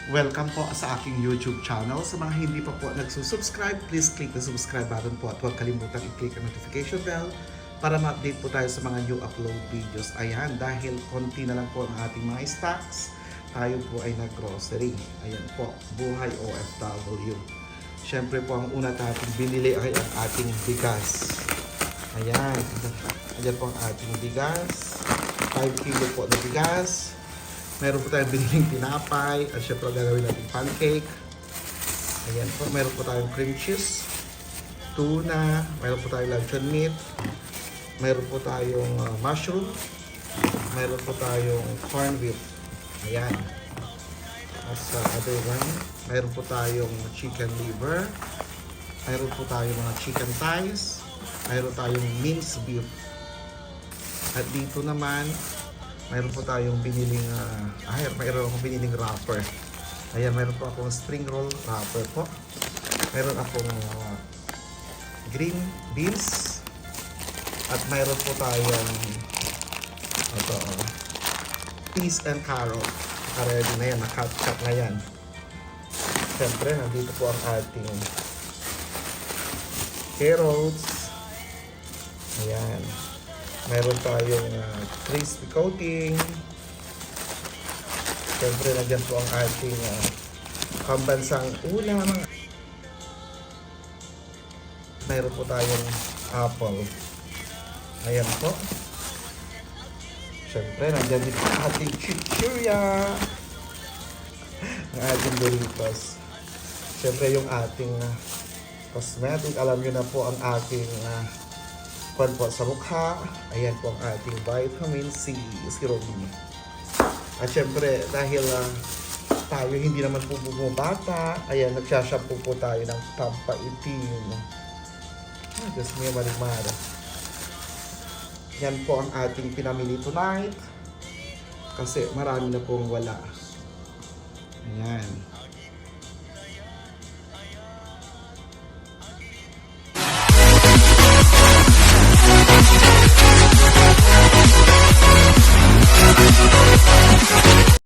Welcome po sa aking YouTube channel. Sa mga hindi pa po nagsusubscribe, please click the subscribe button po at huwag kalimutan i-click ang notification bell para ma-update po tayo sa mga new upload videos. Ayan, dahil konti na lang po ang ating mga stocks, tayo po ay nag-grocery. Ayan po, buhay OFW. Siyempre po, ang una natin binili ay ang ating bigas. Ayan, ayan po ang ating bigas. 5 kilo po na bigas. Meron po tayong biniling tinapay at syempre gagawin natin pancake. Ayan po, meron po tayong cream cheese, tuna, meron po tayong luncheon meat, meron po tayong mushroom, meron po tayong corned beef. Ayan. As other one, meron po tayong chicken liver, meron po tayong mga chicken thighs, meron tayong minced beef. At dito naman, mayroon po tayong biniling, mayroon akong biniling wrapper. Ayan, mayroon po akong spring roll wrapper po. Mayroon akong green beans. At mayroon po tayong peas and carrot. Ready na yan, naka-cut na yan. Siyempre, nandito po ang ating carrots. Ayan. Meron tayong crispy coating. Siyempre, nandiyan po ang ating pambansang ulam. Meron po tayong apple. Ayan po. Siyempre, nandiyan din po ang ating chichirya. Ang ating Doritos. Siyempre, yung ating cosmetic. Alam nyo na po ang ating pan po sa mukha. Ayan po ang ating vitamin C, serum. At syempre, dahil tayo hindi naman po bumabata, ayan, nagsashampoo po tayo ng pampaitim. Diyos mo yung maligmara. Yan po ang ating pinamili tonight. Kasi marami na pong wala. Ayan.